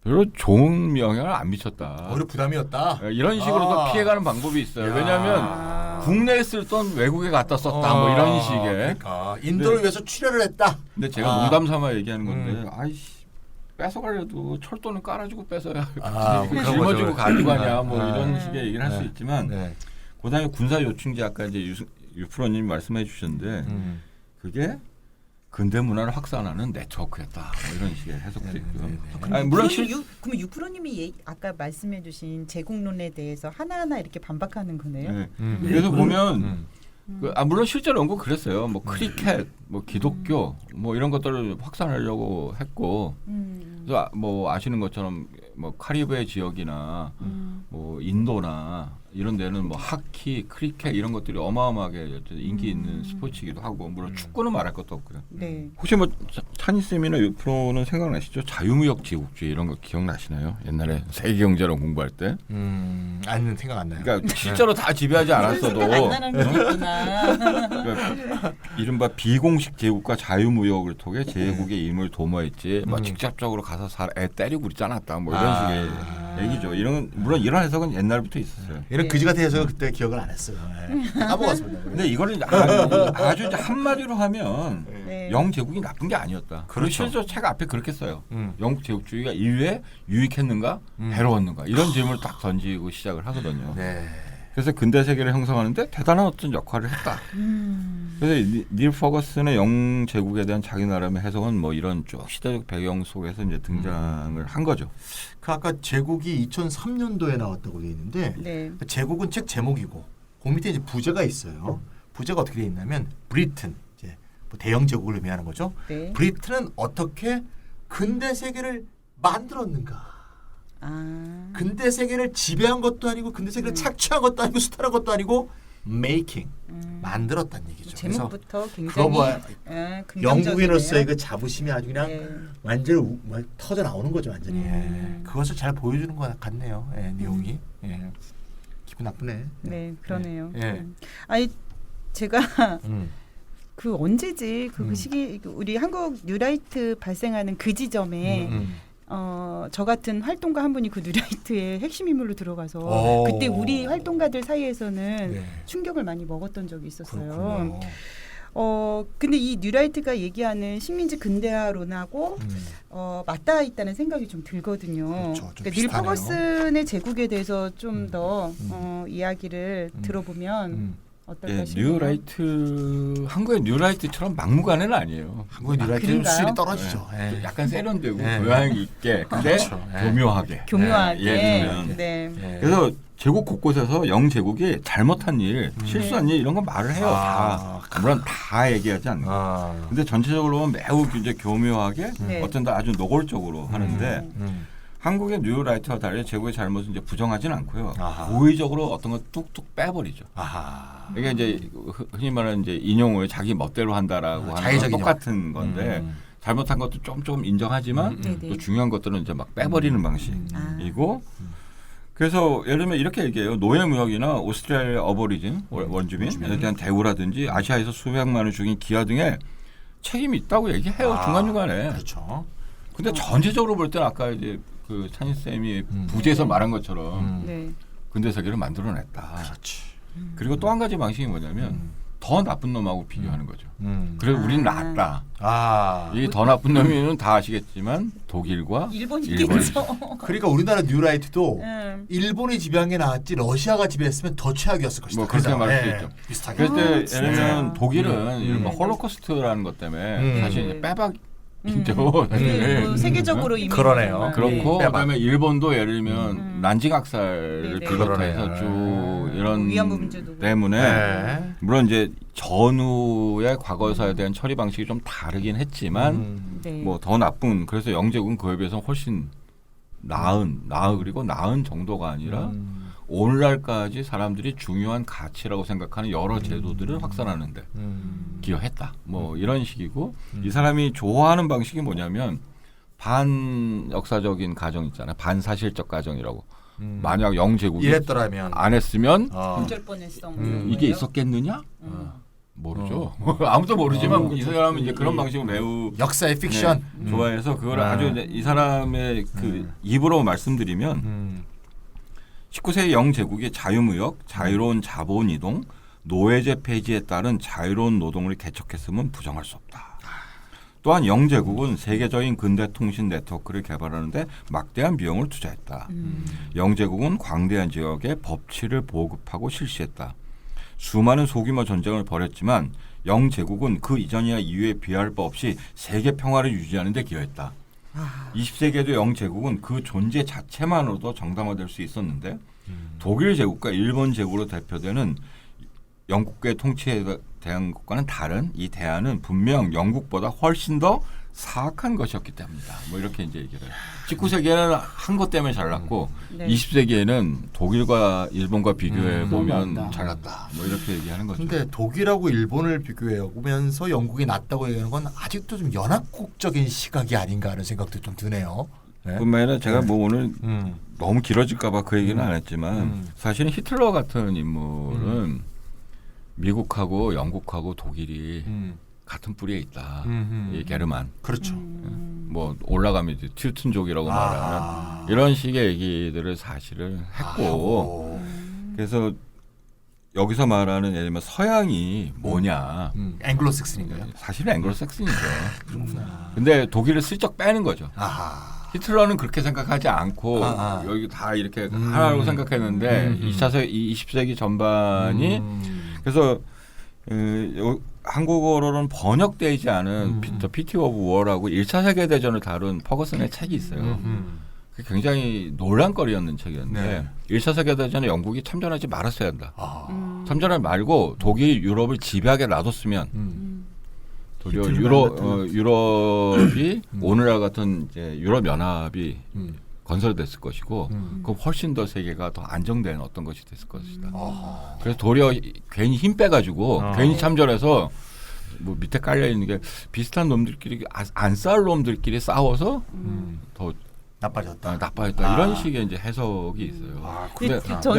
별로 좋은 영향을 안 미쳤다. 오히려 부담이었다. 이런 식으로도 피해가는 방법이 있어요. 왜냐하면 국내에 쓸 돈 외국에 갖다 썼다. 뭐 이런 식의. 그러니까 인도를 위해서 출혈을 했다. 근데 제가 농담 삼아 얘기하는 건데 아이씨 뺏어가려도 철도는 깔아주고 뺏어야 짊어지고 가지고 가냐 뭐 이런 식의 얘기를 할 수 있지만 그다음에 군사 요충지 아까 이제 유프로님 말씀해 주셨는데 그게 근대 문화를 확산하는 네트워크였다. 뭐 이런 식의 해석도 있고요. 아니, 물론 그럼 유프로님이 아까 말씀해주신 제국론에 대해서 하나하나 이렇게 반박하는 거네요. 그래서 보면 물론 실제로 연구 그랬어요. 뭐 크리켓, 뭐 기독교, 뭐 이런 것들을 확산하려고 했고, 그래서 뭐 아시는 것처럼 뭐 카리브해 지역이나 뭐 인도나 이런 데는 뭐 하키, 크리켓 이런 것들이 어마어마하게 인기 있는 스포츠이기도 하고 물론 축구는 말할 것도 없고요. 네. 혹시 뭐 찬희 쌤이나 유프로는 생각나시죠? 자유무역 제국주의 이런 거 기억나시나요? 옛날에 세계경제론 공부할 때. 아니면 생각 안 나요. 그러니까 실제로 다 지배하지 않았어도 그러니까 이른바 비공식 제국과 자유무역을 통해 제국의 임을 도모했지 뭐 직접적으로 가서 애 때리고 그러지 않았다 뭐 이런 식의 얘기죠. 이런 물론 이런 해석은 옛날부터 있었어요. 이런 그지 같은 해석은 그때 기억을 안 했어요. 까먹었습니다. 근데 이거를 아주 이제 한마디로 하면 영제국이 나쁜 게 아니었다. 그리고 실제로 책 앞에 그렇게 써요. 영국 제국주의가 인류에 유익했는가 해로웠는가 이런 질문을 딱 던지고 시작을 하거든요. 네. 그래서 근대 세계를 형성하는데 대단한 어떤 역할을 했다. 그래서 닐 퍼거슨의 영제국에 대한 자기 나름의 해석은 뭐 이런 쭉 시대적 배경 속에서 이제 등장을 한 거죠. 그 아까 제국이 2003년도에 나왔다고 되어 있는데 네. 제국은 책 제목이고 그 밑에 이제 부제가 있어요. 부제가 어떻게 되어 있냐면 브리튼 이제 뭐 대영 제국을 의미하는 거죠. 네. 브리튼은 어떻게 근대 세계를 만들었는가? 근대 세계를 지배한 것도 아니고 근대 세계를 착취한 것도 아니고 수탈한 것도 아니고 making 만들었다는 얘기죠. 제목부터 굉장히 영국인으로서의 그 자부심이 아주 그냥 완전히 터져 나오는 거죠, 완전히. 그것을 잘 보여주는 것 같네요. 내용이. 기분 나쁘네. 네, 그러네요. 아니 제가 그 언제지 그 시기 우리 한국 뉴라이트 발생하는 그 지점에 저 같은 활동가 한 분이 그 뉴라이트의 핵심 인물로 들어가서 그때 우리 활동가들 사이에서는 충격을 많이 먹었던 적이 있었어요. 근데 이 뉴라이트가 얘기하는 식민지 근대화론하고 맞닿아 있다는 생각이 좀 들거든요. 그렇죠. 그러니까 닐 퍼거슨의 제국에 대해서 좀 더 이야기를 들어보면 어떨까 싶어요. 뉴라이트 한국의 뉴라이트처럼 막무가내는 아니에요. 한국의 뉴라이트는 수준이 떨어지죠. 약간 세련되고 교양 있게 근데 그렇죠. 교묘하게. 네. 그래서 제국 곳곳에서 영제국이 잘못한 일, 실수한 일 이런 거 말을 해요. 다 물론 다 얘기하지 않는. 근데 전체적으로 보면 매우 이제 교묘하게 어떤 다 아주 노골적으로 하는데. 한국의 뉴라이트와 달리 제국의 잘못은 이제 부정하지는 않고요. 고의적으로 어떤 걸 뚝뚝 빼버리죠. 이게 이제 흔히 말하는 이제 인용을 자기 멋대로 한다라고 하는 건 똑같은 건데 잘못한 것도 좀 인정하지만 또 중요한 것들은 이제 막 빼버리는 방식이고. 그래서 예를 들면 이렇게 얘기해요. 노예무역이나 오스트레일리아 어버리진 원주민에 대한 대우라든지 아시아에서 수백만을 죽인 기아 등에 책임이 있다고 얘기해요. 중간중간에. 그렇죠. 근데 전체적으로 볼 때는 아까 이제 그 찬희 쌤이 부제에서 말한 것처럼 근대 세계를 만들어냈다. 그렇지. 그리고 또 한 가지 방식이 뭐냐면 더 나쁜 놈하고 비교하는 거죠. 그래서 우리는 낫다. 이 더 나쁜 놈이는 다 아시겠지만 독일과 일본이죠. 그러니까 우리나라 뉴라이트도 일본이 지배한 게 나았지 러시아가 지배했으면 더 최악이었을 것이다. 뭐 그렇게 말할 수 있죠. 비슷하게. 그럴 때 예를 들면 독일은 이른바 홀로코스트라는 것 때문에 사실 이제 빼박 세계적으로 이미 그러네요. 그렇고 그다음에 일본도 예를 들면 난징 학살을 비롯해서 쭉 이런 문제도 때문에 물론 이제 전후의 과거사에 대한 처리 방식이 좀 다르긴 했지만 뭐 더 나쁜 그래서 영제국은 그에 비해서 훨씬 나은 정도가 아니라 오늘날까지 사람들이 중요한 가치라고 생각하는 여러 제도들을 확산하는데 기여했다. 뭐 이런 식이고 이 사람이 좋아하는 방식이 뭐냐면 반역사적인 가정 있잖아요. 반사실적 가정이라고. 만약 영제국이 이랬더라면 안 했으면 어쩔 뻔했어. 이게 있었겠느냐? 모르죠. 아무도 모르지만 이 사람은 이제 그런 방식을 매우 역사의 픽션 좋아해서 그걸 아주 이제 이 사람의 그 입으로 말씀드리면 19세기 영제국의 자유무역, 자유로운 자본 이동, 노예제 폐지에 따른 자유로운 노동을 개척했음은 부정할 수 없다. 또한 영제국은 세계적인 근대 통신 네트워크를 개발하는데 막대한 비용을 투자했다. 영제국은 광대한 지역에 법치를 보급하고 실시했다. 수많은 소규모 전쟁을 벌였지만 영제국은 그 이전이나 이후에 비할 바 없이 세계 평화를 유지하는 데 기여했다. 20세기에도 영제국은 그 존재 자체만으로도 정당화될 수 있었는데 독일 제국과 일본 제국으로 대표되는 영국의 통치에 대한 것과는 다른 이 대안은 분명 영국보다 훨씬 더 사악한 것이었기 때문이다. 뭐 이렇게 이제 얘기를 해요. 19세기에는 한 것 때문에 잘났고 20세기에는 독일과 일본과 비교해 보면 잘났다. 뭐 이렇게 얘기하는 거죠. 근데 독일하고 일본을 비교해 보면서 영국이 낫다고 얘기하는 건 아직도 좀 연합국적인 시각이 아닌가 하는 생각도 좀 드네요. 네? 뿐만 아니라 제가 뭐 오늘 너무 길어질까봐 그 얘기는 안 했지만 사실은 히틀러 같은 인물은 미국하고 영국하고 독일이 같은 뿌리에 있다. 이 게르만. 그렇죠. 뭐 올라가면 이제 튜튼족이라고 말하는 이런 식의 얘기들을 사실을 했고 그래서 여기서 말하는 예를 들면 서양이 뭐냐. 앵글로색슨인가요? 사실은 앵글로색슨이죠. 그렇구나. 근데 독일을 슬쩍 빼는 거죠. 아하. 히틀러는 그렇게 생각하지 않고 여기 다 이렇게 하나로 생각했는데 20세기 전반이 그래서 한국어로는 번역되지 않은 The Pity of War라고 1차 세계대전을 다룬 퍼거슨의 책이 있어요. 그게 굉장히 논란거리였는 책이었는데 1차 세계대전에 영국이 참전하지 말았어야 한다. 참전을 말고 독일이 유럽을 지배하게 놔뒀으면 도리어 유럽이 오늘날 같은 이제 유럽 연합이 건설됐을 것이고 그 훨씬 더 세계가 더 안정된 어떤 것이 됐을 것이다. 그래서 도리어 괜히 힘 빼가지고 괜히 참전해서 뭐 밑에 깔려 있는 게 비슷한 놈들끼리 안 싸울 놈들끼리 싸워서 더 나빠졌다 이런 식의 이제 해석이 있어요. 근데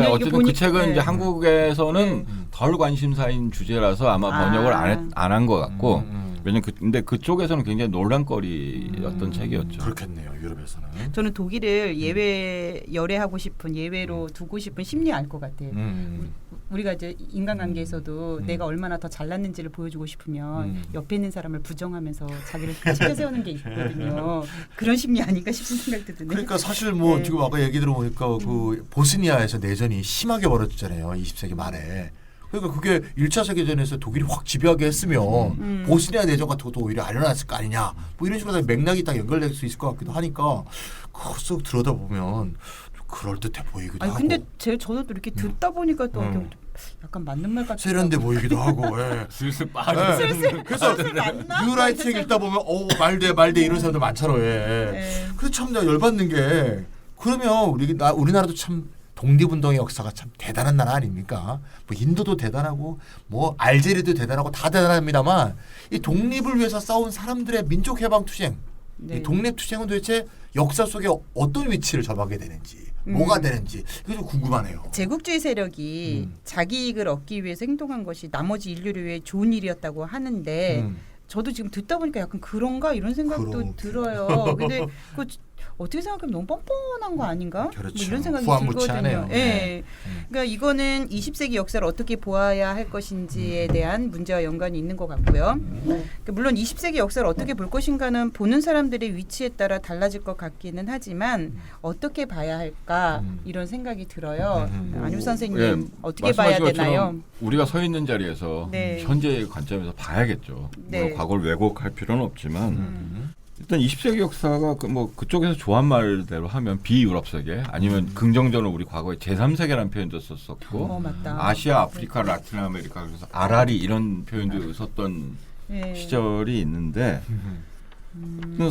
어쨌든 그 책은 이제 한국에서는 덜 관심사인 주제라서 아마 번역을 안 한 것 같고 왜냐면 근데 그쪽에서는 굉장히 논란거리였던 책이었죠. 그렇겠네요. 유럽에서는. 저는 독일을 열애하고 싶은 예외로 두고 싶은 심리 알 것 같아요. 우리가 이제 인간관계에서도 내가 얼마나 더 잘났는지를 보여주고 싶으면 옆에 있는 사람을 부정하면서 자기를 치켜 세우는 게 있거든요. 그런 심리 아닌가 싶은 생각도 드네요. 그러니까 사실 뭐 지금 아까 얘기 들어보니까 그 보스니아에서 내전이 심하게 벌어졌잖아요. 20세기 말에. 그러니까 그게 1차 세계전에서 독일이 확 지배하게 했으면 보스니아 내전 같은 것도 오히려 안 일어났을 거 아니냐. 뭐 이런 식으로 맥락이 딱 연결될 수 있을 것 같기도 하니까 쓱 들여다보면 그럴듯해 보이기도 하고. 근데 저도 이렇게 듣다 보니까 또 약간 맞는 말 같아요. 세련돼 보이기도 하고. 예. 슬슬 빠져. 그래서 뉴라이트 책 읽다 보면 말돼 이런 사람들 많잖아요. 예. 그래서 참 내가 열받는 게 그러면 우리나라도 참 독립운동의 역사가 참 대단한 나라 아닙니까? 뭐 인도도 대단하고 뭐 알제리도 대단하고 다 대단합니다만 이 독립을 위해서 싸운 사람들의 민족해방투쟁 이 독립투쟁은 도대체 역사 속에 어떤 위치를 점하게 되는지 뭐가 되는지 그게 좀 궁금하네요. 제국주의 세력이 자기 이익을 얻기 위해서 행동한 것이 나머지 인류를 위해 좋은 일이었다고 하는데 저도 지금 듣다 보니까 약간 그런가 이런 생각도 들어요. 근데 그 어떻게 생각하면 너무 뻔뻔한 거 아닌가? 그렇죠. 뭐 이런 생각이 후안무치하네요. 들거든요. 예. 그러니까 이거는 20세기 역사를 어떻게 보아야 할 것인지에 대한 문제와 연관이 있는 것 같고요. 그러니까 물론 20세기 역사를 어떻게 볼 것인가는 보는 사람들의 위치에 따라 달라질 것 같기는 하지만 어떻게 봐야 할까 이런 생각이 들어요. 안유 선생님 어떻게 봐야 되나요? 우리가 서 있는 자리에서 현재의 관점에서 봐야겠죠. 물론 과거를 왜곡할 필요는 없지만 일단 20세기 역사가 뭐 그쪽에서 좋아한 말대로 하면 비유럽 세계 아니면 긍정적으로 우리 과거에 제3세계라는 표현도 썼었고 아시아, 아프리카, 라틴 아메리카 그래서 아라리 이런 표현도 썼던 시절이 있는데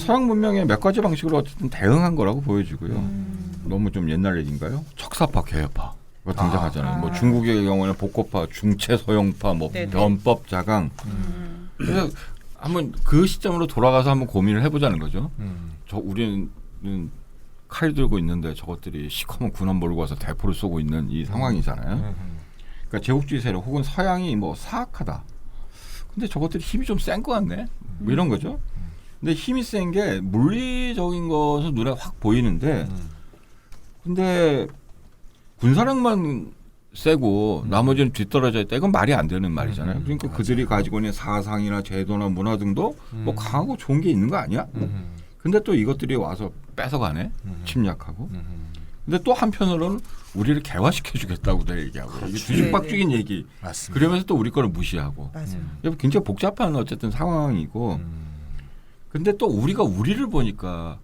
서양 문명의 몇 가지 방식으로 어쨌든 대응한 거라고 보여지고요. 너무 좀 옛날 얘기인가요? 척사파, 개혁파가 등장하잖아요. 뭐 중국의 경우에는 복고파, 중체 서영파, 뭐 변법 자강. 그래서 한번 그 시점으로 돌아가서 한번 고민을 해보자는 거죠. 우리는 칼 들고 있는데 저것들이 시커먼 군함 몰고 와서 대포를 쏘고 있는 이 상황이잖아요. 그러니까 제국주의 세력 혹은 서양이 뭐 사악하다. 근데 저것들이 힘이 좀 센 것 같네. 뭐 이런 거죠. 근데 힘이 센 게 물리적인 것은 눈에 확 보이는데 근데 군사력만 세고 나머지는 뒤떨어져 있다. 이건 말이 안 되는 말이잖아요. 그러니까 그들이 가지고 있는 사상이나 제도나 문화 등도 뭐 강하고 좋은 게 있는 거 아니야? 근데 또 이것들이 와서 뺏어가네. 침략하고. 근데 또 한편으로는 우리를 개화시켜주겠다고도 얘기하고 이게 뒤죽박죽인 얘기. 맞습니다. 그러면서 또 우리 거를 무시하고. 굉장히 복잡한 어쨌든 상황이고 근데 또 우리가 우리를 보니까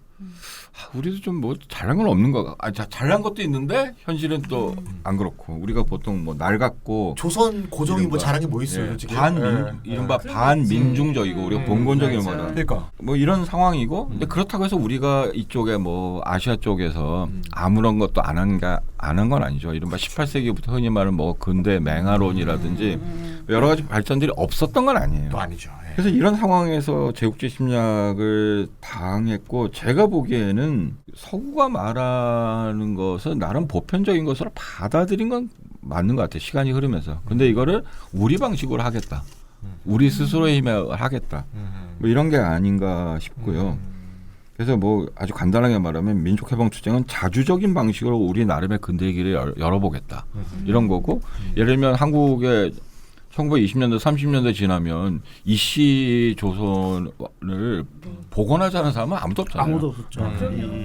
우리도 좀 뭐 잘난 건 없는 거. 잘난 것도 있는데 현실은 또 안 그렇고 우리가 보통 뭐 낡았고 조선 고종이 뭐 잘한 게 뭐 있어요, 솔직히. 이른바 반민중적이고 우리가 봉건적인 말이야. 그러니까 뭐 이런 상황이고 근데 그렇다고 해서 우리가 이쪽에 뭐 아시아 쪽에서 아무런 것도 안 한 건 아니죠. 이른바 18세기부터 흔히 말하는 뭐 근대 맹아론이라든지 여러 가지 발전들이 없었던 건 아니에요. 또 아니죠. 그래서 이런 상황에서 제국주의 침략을 당했고 제가 보기에는 서구가 말하는 것은 나름 보편적인 것으로 받아들인 건 맞는 것 같아요. 시간이 흐르면서. 근데 이거를 우리 방식으로 하겠다. 우리 스스로의 힘에 하겠다. 뭐 이런 게 아닌가 싶고요. 그래서 뭐 아주 간단하게 말하면 민족해방투쟁은 자주적인 방식으로 우리 나름의 근대기를 열어보겠다. 이런 거고 예를 들면 한국의 1920년대 30년대 지나면 이씨 조선을 복원하자는 사람은 아무도 없잖아요. 아무도 없었죠.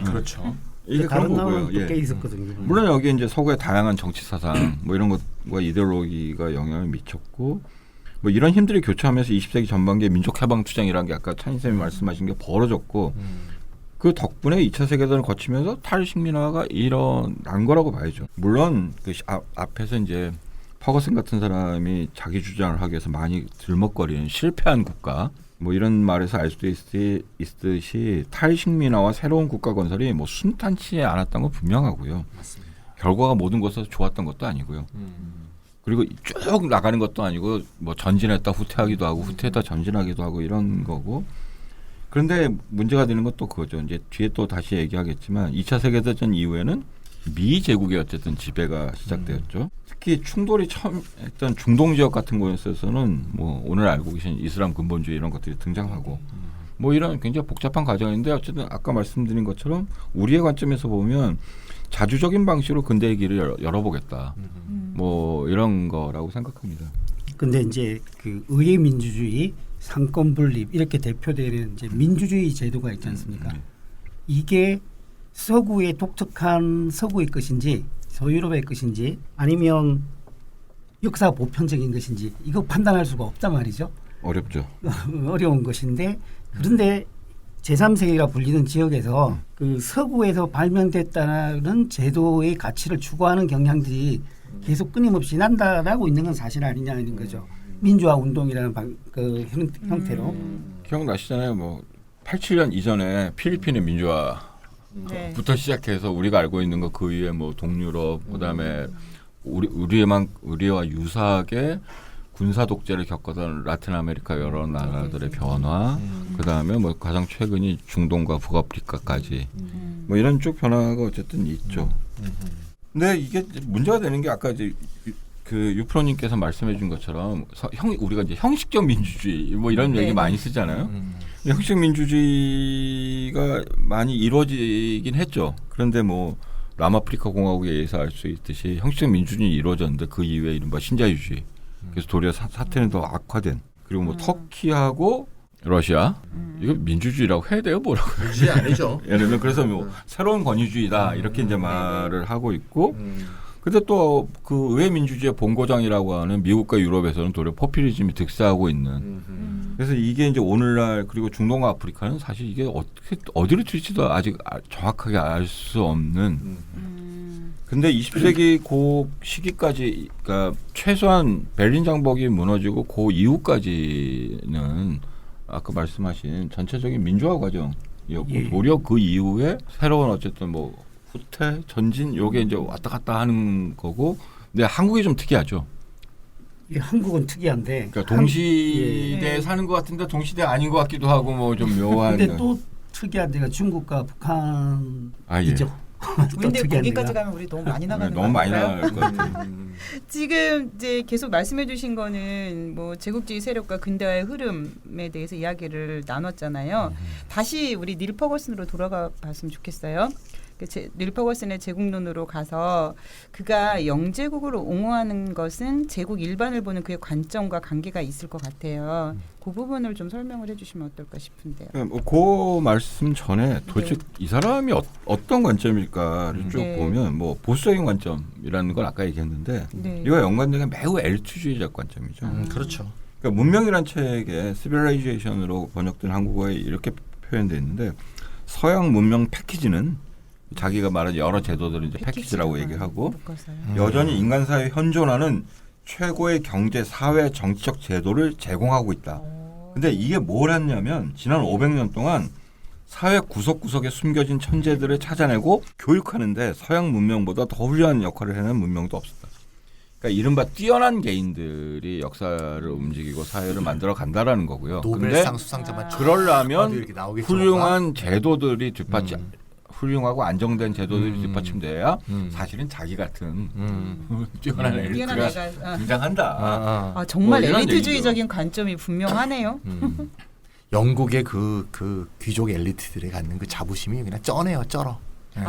그렇죠. 이게 그런 거고요. 꽤 있었거든요. 물론 여기 이제 서구의 다양한 정치 사상 뭐 이런 것과 이데올로기가 영향을 미쳤고 뭐 이런 힘들이 교차하면서 20세기 전반기에 민족해방투쟁이라는 게 아까 찬희 쌤이 말씀하신 게 벌어졌고 그 덕분에 2차 세계대전을 거치면서 탈식민화가 일어난 거라고 봐야죠. 물론 그 앞에서 이제 퍼거슨 같은 사람이 자기 주장을 하기 위해서 많이 들먹거리는 실패한 국가 뭐 이런 말에서 알 수도 있듯이 탈식민화와 새로운 국가 건설이 뭐 순탄치 않았던 건 분명하고요. 맞습니다. 결과가 모든 것에서 좋았던 것도 아니고요. 그리고 쭉 나가는 것도 아니고 뭐 전진했다 후퇴하기도 하고 후퇴했다 전진하기도 하고 이런 거고. 그런데 문제가 되는 건 또 그거죠. 이제 뒤에 또 다시 얘기하겠지만 2차 세계대전 이후에는 미 제국의 어쨌든 지배가 시작되었죠. 특히 충돌이 처음 했던 중동 지역 같은 곳에서는 뭐 오늘 알고 계신 이슬람 근본주의 이런 것들이 등장하고 뭐 이런 굉장히 복잡한 과정인데 어쨌든 아까 말씀드린 것처럼 우리의 관점에서 보면 자주적인 방식으로 근대의 길을 열어보겠다. 뭐 이런 거라고 생각합니다. 근데 이제 그 의회 민주주의, 상권 분립 이렇게 대표되는 이제 민주주의 제도가 있지 않습니까? 이게 서구의 독특한 서구의 것인지 서유럽의 것인지 아니면 역사 보편적인 것인지 이거 판단할 수가 없단 말이죠. 어렵죠. 어려운 것인데 그런데 제3세계가 불리는 지역에서 그 서구에서 발명됐다는 제도의 가치를 추구하는 경향들이 계속 끊임없이 난다라고 있는 건 사실 아니냐는 거죠. 민주화 운동이라는 그 형태로. 기억나시잖아요. 뭐 87년 이전에 필리핀의 민주화 부터 시작해서 우리가 알고 있는 거 그 위에 뭐 동유럽 그다음에 우리와 유사하게 군사 독재를 겪었던 라틴 아메리카 여러 나라들의 변화 그다음에 뭐 가장 최근이 중동과 북아프리카까지 뭐 이런 쭉 변화가 어쨌든 있죠. 근데 이게 문제가 되는 게 아까 이제 그 유프로님께서 말씀해 준 것처럼 우리가 이제 형식적 민주주의 뭐 이런 얘기 많이 쓰잖아요. 형식적 민주주의가 많이 이루어지긴 했죠. 그런데 뭐 남아프리카 공화국에 의해서 알 수 있듯이 형식적 민주주의는 이루어졌는데 그 이후에 이른바 신자유주의. 그래서 도리어 사태는 더 악화된. 그리고 뭐 터키하고 러시아 이거 민주주의라고 해야 돼요, 뭐라고? 민주주의 아니죠. 예를 들면 그래서 뭐 새로운 권위주의다 이렇게 이제 말을 하고 있고. 근데 또 그 의회 민주주의의 본고장이라고 하는 미국과 유럽에서는 도리어 포퓰리즘이 득세하고 있는. 그래서 이게 이제 오늘날 그리고 중동과 아프리카는 사실 이게 어떻게 어디로 튈지도 아직 정확하게 알 수 없는. 근데 20세기 그 시기까지 그러니까 최소한 베를린 장벽이 무너지고 그 이후까지는 아까 말씀하신 전체적인 민주화 과정이었고 도리어 그 이후에 새로운 어쨌든 뭐 후퇴, 전진 요게 이제 왔다 갔다 하는 거고 근데 한국이 좀 특이하죠. 한국은 특이한데 그러니까 동시대에 사는 것 같은데 동시대 아닌 것 같기도 하고 뭐 좀 묘한. 근데 또 특이한 데가 중국과 북한이죠. 근데 거기까지 가면 우리 너무 많이 나가는 너무 많이 나갈 것 같아요. 지금 이제 계속 말씀해주신 거는 뭐 제국주의 세력과 근대화의 흐름에 대해서 이야기를 나눴잖아요. 다시 우리 닐 퍼거슨으로 돌아가 봤으면 좋겠어요. 닐 퍼거슨의 제국론으로 가서 그가 영제국을 옹호하는 것은 제국 일반을 보는 그의 관점과 관계가 있을 것 같아요. 그 부분을 좀 설명을 해주시면 어떨까 싶은데요. 그 말씀 전에 도대체 이 사람이 어떤 관점일까를 쭉 보면 뭐 보수적인 관점이라는 건 아까 얘기했는데 이와 연관된 게 매우 엘투주의적 관점이죠. 그렇죠. 그러니까 문명이란 책에 시빌라이제이션으로 번역된 한국어에 이렇게 표현되어 있는데 서양 문명 패키지는 자기가 말한 여러 제도들을 이제 패키지라고 얘기하고 여전히 인간 사회 현존하는 최고의 경제, 사회, 정치적 제도를 제공하고 있다. 근데 이게 뭘 했냐면 지난 500년 동안 사회 구석구석에 숨겨진 천재들을 찾아내고 교육하는데 서양 문명보다 더 훌륭한 역할을 해낸 문명도 없었다. 그러니까 이른바 뛰어난 개인들이 역사를 움직이고 사회를 만들어 간다라는 거고요. 노벨상 수상자만 그러려면 훌륭한 제도들이 훌륭하고 안정된 제도들이 뒷받침돼야 사실은 자기 같은 뛰어난 엘리트가 등장한다. 정말 엘리트주의적인 관점이 분명하네요. 영국의 그 귀족 엘리트들이 갖는 그 자부심이 그냥 쩌네요, 쩔어.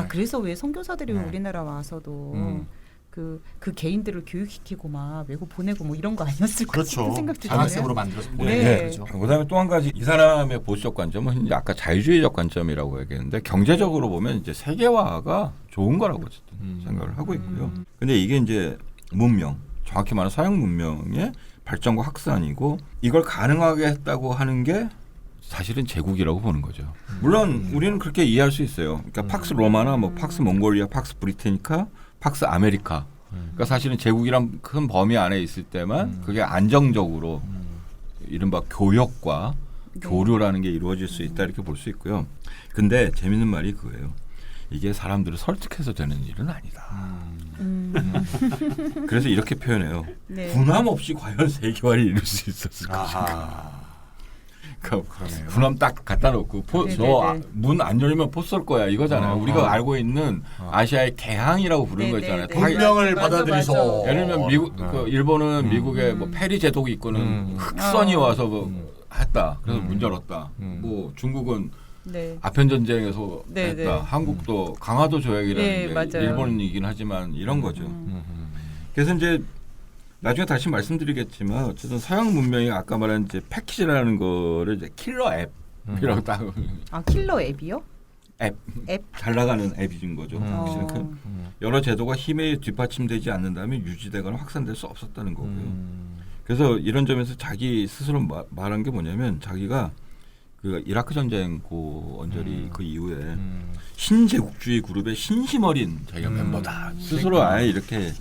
그래서 왜 선교사들이 우리나라 와서도 그 개인들을 교육시키고 막 외국 보내고 뭐 이런 거 아니었을까 그렇죠. 싶은 생각도 드네요. 장학생으로 만들어서 보내는 네. 거죠. 그다음에 또 한 가지 이 사람의 보수적 관점은 이제 아까 자유주의적 관점이라고 얘기했는데 경제적으로 보면 이제 세계화가 좋은 거라고 생각을 하고 있고요. 근데 이게 이제 문명, 정확히 말하면 서양 문명의 발전과 확산이고 이걸 가능하게 했다고 하는 게 사실은 제국이라고 보는 거죠. 물론 우리는 그렇게 이해할 수 있어요. 그러니까 팍스 로마나 뭐 팍스 몽골리아, 팍스 브리테니카, 팍스 아메리카. 그러니까 사실은 제국이란 큰 범위 안에 있을 때만 그게 안정적으로 이른바 교역과 교류라는 게 이루어질 수 있다 이렇게 볼 수 있고요. 근데 재밌는 말이 그거예요. 이게 사람들을 설득해서 되는 일은 아니다. 그래서 이렇게 표현해요. 네. 분함 없이 과연 세계화를 이룰 수 있었을 것인가. 그러니까 분함 딱 갖다 놓고 저 문 안 열리면 포 쏠 거야 이거잖아요. 우리가 알고 있는 아시아의 개항이라고 부르는 거 있잖아요. 분명을 받아들이소. 예를 들면 미국, 일본은 미국의 뭐 페리 제독이 있고는 흑선이 와서 뭐 했다. 그래서 문 열었다. 뭐 중국은 아편 전쟁에서 했다. 한국도 강화도 조약이라는 게 일본이긴 하지만 이런 거죠. 그래서 이제 나중에 다시 말씀드리겠지만 어쨌든 서양 문명이 아까 말한 이제 패키지라는 거를 이제 킬러 앱이라고 딱 킬러 앱이요? 앱 잘 나가는 앱인 거죠. 여러 제도가 힘에 뒷받침되지 않는다면 유지되거나 확산될 수 없었다는 거고요. 그래서 이런 점에서 자기 스스로 말한 게 뭐냐면 자기가 그 이라크 전쟁 고 언저리 그 이후에 신제국주의 그룹의 신심 어린 자기가 멤버다. 스스로 아예 이렇게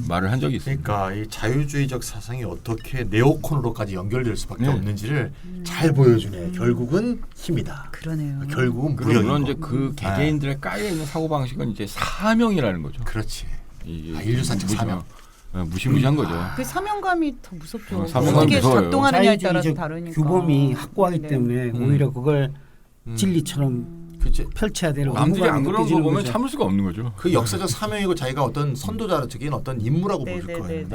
말을 한 적이 있습니다. 그러니까 이 자유주의적 사상이 어떻게 네오콘으로까지 연결될 수밖에 없는지를 잘 보여주네. 결국은 힘이다. 그러네요. 결국은 물론 이제 그 개개인들의 깔려 있는 사고 방식은 이제 사명이라는 거죠. 그렇지. 인류사적 사명. 무시무시한 거죠. 그 사명감이 더 무섭죠. 사명감이 어떻게 무서워요. 작동하느냐에 따라서 다르니까. 규범이 확고하기 때문에 오히려 그걸 진리처럼 펼쳐야 되는 남들이 안 그런 거 보면 참을 수가 없는 거죠. 그 역사적 사명이고 자기가 어떤 선도자적인 어떤 인물하고 보실 거예요.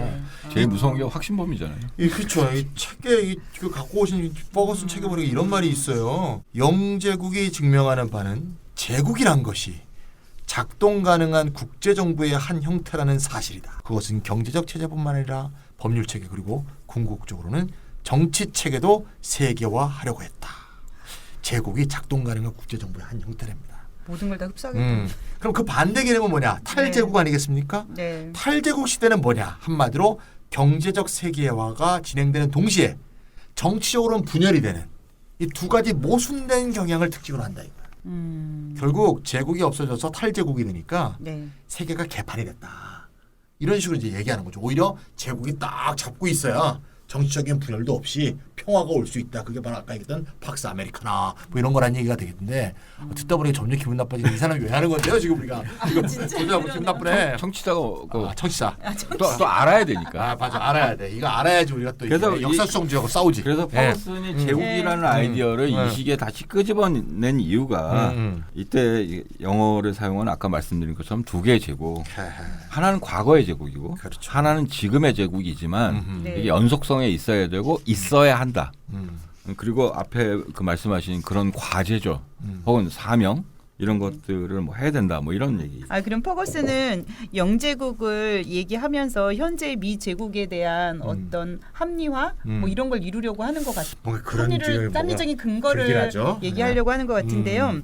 제일 무서운 게 확신범이잖아요. 그렇죠. 이 책에 그 갖고 오신 퍼거슨 책에 보니까 이런 말이 있어요. 영제국이 증명하는 바는 제국이란 것이 작동 가능한 국제정부의 한 형태라는 사실이다. 그것은 경제적 체제뿐만 아니라 법률 체계 그리고 궁극적으로는 정치 체계도 세계화하려고 했다. 제국이 작동 가능한 국제정부의 한 형태랍니다. 모든 걸 다 흡수하겠다. 그럼 그 반대 개념은 뭐냐? 탈제국 아니겠습니까? 탈제국 시대는 뭐냐? 한마디로 경제적 세계화가 진행되는 동시에 정치적으로는 분열이 되는 이 두 가지 모순된 경향을 특징으로 한다 이거야. 결국 제국이 없어져서 탈제국이 되니까 세계가 개판이 됐다. 이런 식으로 이제 얘기하는 거죠. 오히려 제국이 딱 잡고 있어야 정치적인 분열도 없이 평화가 올 수 있다. 그게 바로 아까 얘기했던 팍스 아메리카나 뭐 이런 거란 얘기가 되겠는데 듣다 보니 점점 기분 나빠지고 이 사람이 왜 하는 건데요 지금 우리가 진짜 기분 나쁘네. 청취자가 청취자 또 알아야 되니까. 맞아 알아야 돼. 이거 알아야지 우리가 또 그래서 역사수성주하고 싸우지. 그래서 퍼거슨이 제국이라는 아이디어를 이 시기에 다시 끄집어낸 이유가 이때 영어를 사용한 아까 말씀드린 것처럼 두 개의 제국. 하나는 과거의 제국이고 그렇죠. 하나는 지금의 제국이지만 이게 연속성에 있어야 되고 있어야 한다. 그리고 앞에 그 말씀하신 그런 과제죠. 혹은 사명 이런 것들을 뭐 해야 된다. 뭐 이런 얘기. 그럼 퍼거슨은 영제국을 얘기하면서 현재 미 제국에 대한 어떤 합리화 뭐 이런 걸 이루려고 하는 것 같아요. 합리적인 근거를 얘기하려고 하는 것 같은데요.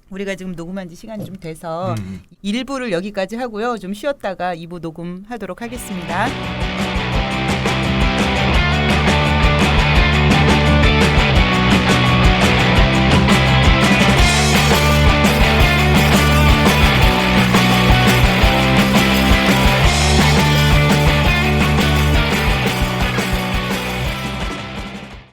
우리가 지금 녹음한 지 시간이 좀 돼서 1부를 여기까지 하고요. 좀 쉬었다가 2부 녹음하도록 하겠습니다.